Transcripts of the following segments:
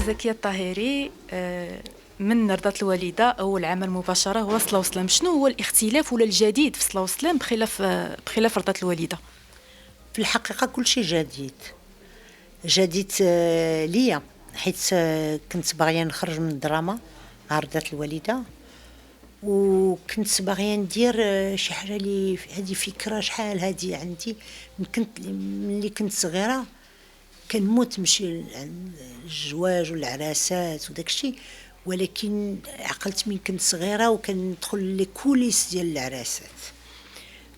زكية الطاهري، من رضا الوالدة أول عمل مباشرة هو صلاة وسلام. شنو هو الاختلاف ولا الجديد في صلاة وسلام بخلاف رضا الوالدة؟ في الحقيقة كل شيء جديد جديد ليا، حيث كنت باغية نخرج من الدراما عرضت الوالدة، وكنت باغية ندير شي حاجة لي هذه فكرة شحال هذه عندي. ملي كنت صغيرة كنموت نمشي للزواج والعراسات وداك الشيء، ولكن عقلت من كنت صغيرة وكندخل لي كوليس ديال العراسات،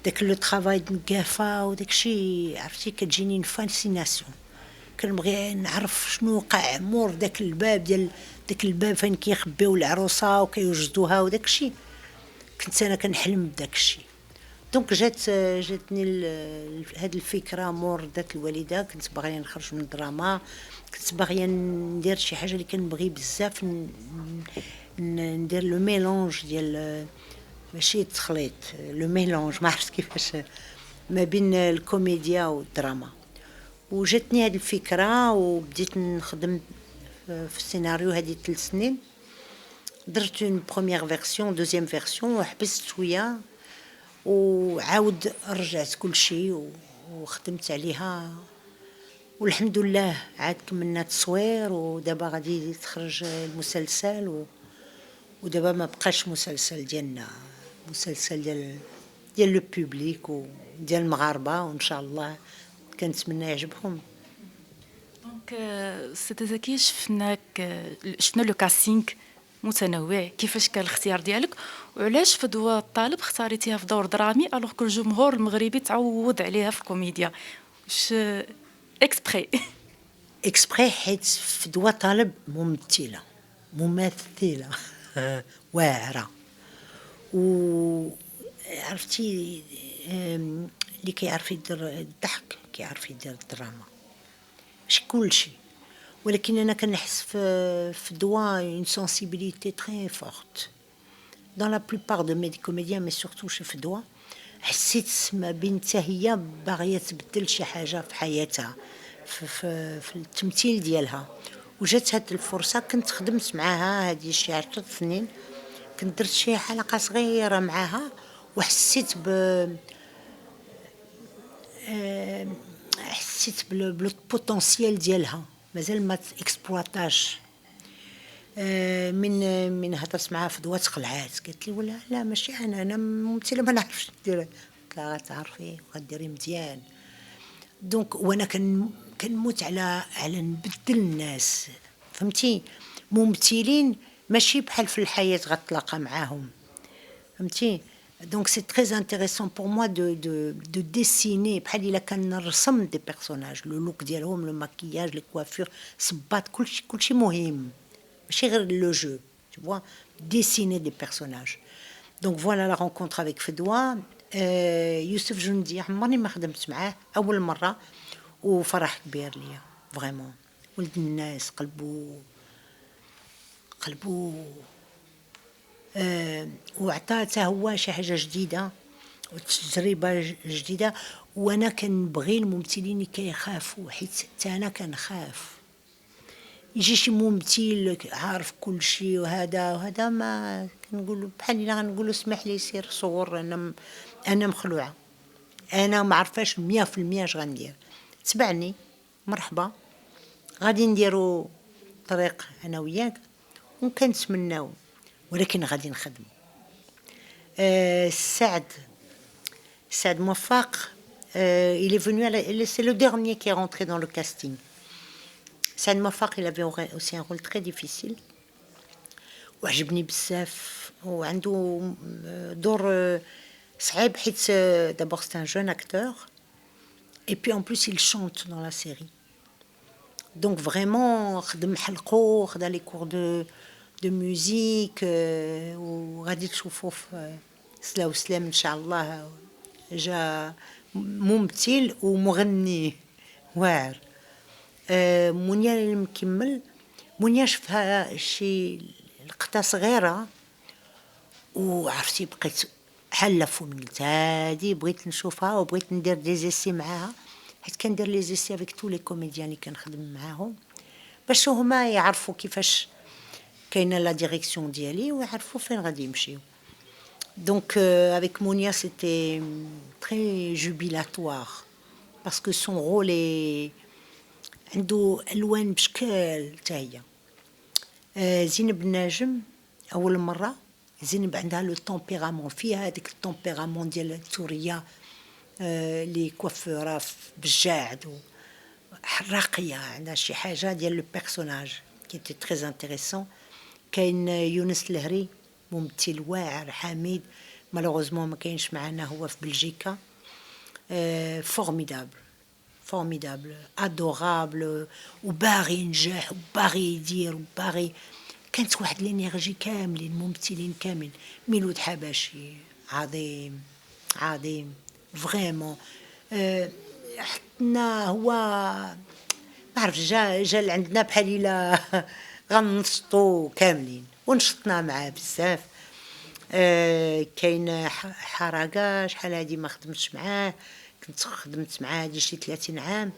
داك لو طرافاي نقافة وداك الشيء عرفتي كتجيني فاسيناسيون. كنبغي نعرف شنو وقع مور داك الباب ديال داك الباب فين كيخبيو العروسه وكيوجدوها وداك الشيء. كنت انا كنحلم بداك الشيء. دونك جاتني هاد الفكره مور ذات الوالده. كنت باغيه نخرج من الدراما، كنت باغيه ندير شي حاجه اللي كنبغي بزاف، ندير لو ميلونج ديال ماشي التخليط، لو ميلونج ما عرفت كيفاش ما بين الكوميديا والدراما. وجاتني هذه الفكره وبديت نخدم في السيناريو هذه 3 سنين. درت اون بروميير فيرسيون دوزيام فيرسيون وحبست شويه وعاود رجعت كل شيء وخدمت عليها، والحمد لله عاد كملنا التصوير ودابا غادي تخرج المسلسل. ودابا ما بقاش مسلسل ديالنا، مسلسل ديال لو بوبليك وديال المغاربه، وان شاء الله كنتمنى يعجبهم. دونك ست زكية، شفنا لو كاسينغ متنوع. كيفاش كان الاختيار ديالك، وعلاش في دوا الطالب اختاريتيها في دور درامي الوغ كو الجمهور المغربي تعود عليها في الكوميديا؟ واش اكسبري؟ اكسبري حيت في دوا طالب ممثله واعره، وعرفتي اللي كيعرف يدير الضحك كيعرف يدير الدراما، ماشي كلشي. ولكن انا كنحس في دوا اون سنسيبيليتي تري فورت dans la plupart de mes comédiens، mais surtout في دوا حسيت ما بين حتى هي باغيه تبدل شي حاجه في حياتها في التمثيل ديالها. وجات هاد الفرصه، كنت خدمت معاها هذه شي 10 سنين، كنت درت شي حلقه صغيره معاها وحسيت حسيت بالبوتنسيال ديالها مازال ما اكسبلواتاش. من هضرت معها في دوا تقلعات، قالت لي ولا لا ماشي انا ممثله ما نعرفش ندير. قلت لها غتعرفي وغديري مزيان. دونك وانا كنموت على نبدل الناس، فهمتي؟ ممثلين ماشي بحال في الحياه غتلاقى معاهم، فهمتي؟ دونك سي تري انتريسون بور موا دو ديسيني بحال الا كنرسم دي بيرسوناج، لو لوك ديالهم، لو ماكياج، لي كوافور، صباط، كلشي مهم، ماشي غير لو جو، tu vois, dessiner des personnages. Donc voilà la rencontre avec Fedwa. يوسف جندي عمرني ما خدمت معاه، اول مره، وفرح كبير ليا فريمون. ولد الناس قلبو وعطاه حتى هو شي حاجه جديده وتجربه جديده. وانا كنبغي الممثلين اللي كيخافوا، حيت حتى انا كنخاف. يجي شي ممثل عارف كل شيء وهذا ما كنقول بحال الا غنقول اسمح لي سير صور، انا مخلوعه، انا ما عرفاش 100% اش غندير. تبعني مرحبا، غادي نديرو طريق انا وياك وكنتمناو، ولكن غادي نخدمو. سعد موفق، il est venu c'est le dernier qui est rentré dans le casting. سعد موفق il avait aussi un rôle très difficile وعجبني بزاف، وعنده دور صعيب حيت d'abord c'est un jeune acteur et puis en plus il chante dans la série. Donc vraiment خدم حلقو، خدا لي كور دو ميوزيك، وغادي تشوفوه في صلاة وسلام ان شاء الله. جا ممثل ومغني واعر. منيا المكمل، منيا شفتها شي لقطه صغيره وعرفتي بقيت حاله فمي، قلت هادي بغيت نشوفها وبغيت ندير دي زيسي معاها، حيت كندير لي زيسي افيك تو لي كوميديان اللي كنخدم معاهم باش هما يعرفوا كيفاش كاينه لا ديريكسيون ديالي ويعرفوا فين غادي يمشيو. Donc avec Monia c'était très jubilatoire parce que son rôle est عنده الوان بشكل حتى هي. زينب الناجم اول مره زينب عندها لو تمبيرامون، فيها هذيك التمبيرامون ديال التوريه لي كوافوره بجاعد وحراقيه، عندها شي حاجه ديال لو بيرسوناج كي تي تري انتريسون. كاين يونس الهري ممثل واعر حميد، مالوغوزمون ما كاينش معنا، هو في بلجيكا. فورميدابل ادورابل وباغي ينجح وباغي يدير وباغي. كانت واحد الانرجي كاملين، ممثلين كاملين. ميلود حباشي عظيم فريمون. حنا هو ما عرف جا لعندنا بحال الا غنشطو كاملين ونشطنا معاه بزاف. كاين حركه شحال هادي ما خدمتش معاه، كنت خدمت معاه هادي شي 30 عام،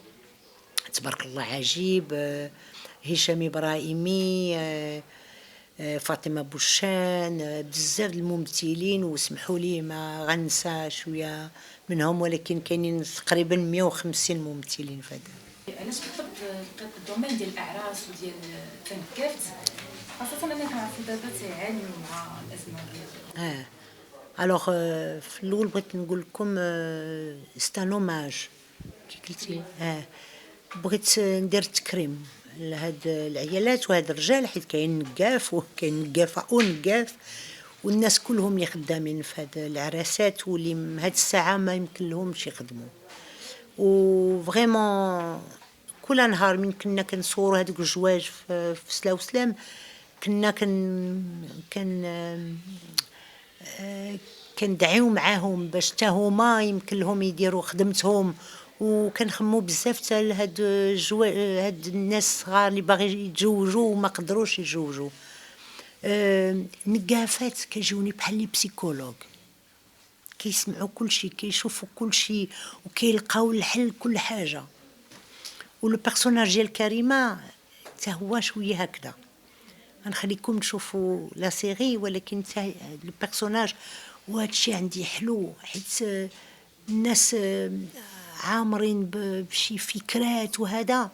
تبارك الله عجيب. هشام ابراهيمي، فاطمه بوشان، بزاف الممثلين، وسمحوا لي ما غنسى شويه منهم، ولكن كاينين تقريبا 150 ممثلين في هذا. علاش كتبقى الدومين ديال الاعراس وديال تنكافت، خاصه اننا كنعرفوا دابا تيعانيو مع الازمه ديال الوغ في الاول بغيت نقول لكم ستان اوماج كي قلتي. بغيت ندير تكريم لهاد العيالات وهاد الرجال، حيت كاين نقاف وكاين نقافه ونقاف، والناس كلهم اللي خدامين في هاد العراسات واللي هاد الساعه ما يمكن لهمش يخدموا. وفريمون كل نهار من كنا كنصوروا هذوك الجواج في سلا وسلام، كنا كندعيو معاهم باش حتى هما يمكن لهم يديروا خدمتهم، وكنخمو بزاف حتى هاد الناس الصغار اللي باغي يتزوجوا وما قدروش يتزوجوا. نقافات كيجوني بحال لي بسيكولوج، كيسمعوا كل شيء، كيشوفوا كل شيء، وكيلقاو الحل كل حاجه. ولو بيرسوناج ديال كريمه حتى هو شويه هكذا. غنخليكم تشوفوا لا سيري، ولكن حتى لو بيرسوناج وهذا الشيء عندي حلو، حيت الناس عامرين بشي فكرات وهذا.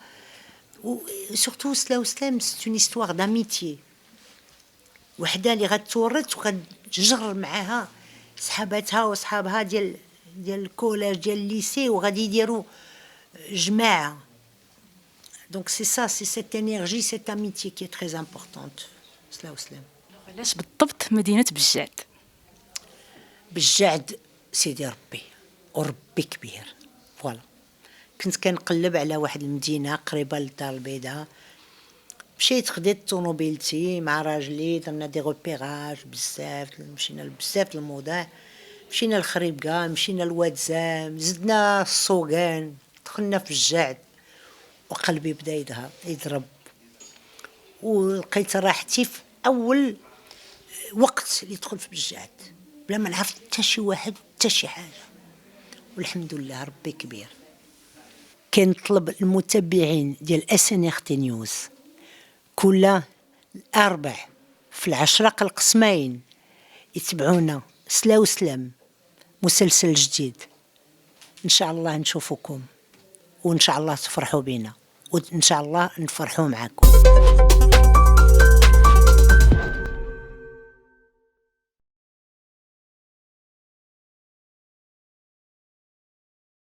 وسورتو سلا وسلام سي اون هيستوار داميتي، وحده اللي غتورث وغتجر معاها صحاباتها وصحابها ديال الكولاج ديال الليسي، وغادي يديروا جماعه. دونك سي سا، سي سيت انرجي، سيت اميتي كي تري امبورطونت. سلا وسلام. علاش بالضبط مدينه بجاعد؟ بجاعد سيدي ربي وربي كبير. فوالا كنت كنقلب على واحد المدينه قريبه للدار البيضاء، مشيت خديت طونوبيلتي مع راجلي، درنا دي روبيراج بزاف، مشينا لبزاف الموضوع، مشينا لخريبكا، مشينا لواتزام، زدنا السوقان، دخلنا في الجعد، وقلبي بدا يضرب، ولقيت راحتي في اول وقت اللي دخل في الجعد بلا ما نعرف حتى شي واحد حتى شي حاجه. والحمد لله ربي كبير. كنطلب المتابعين ديال SNRT نيوز كل الاربع في العشرق القسمين يتبعونا سلا وسلام، مسلسل جديد ان شاء الله نشوفكم، وان شاء الله تفرحوا بينا، وان شاء الله نفرحوا معكم.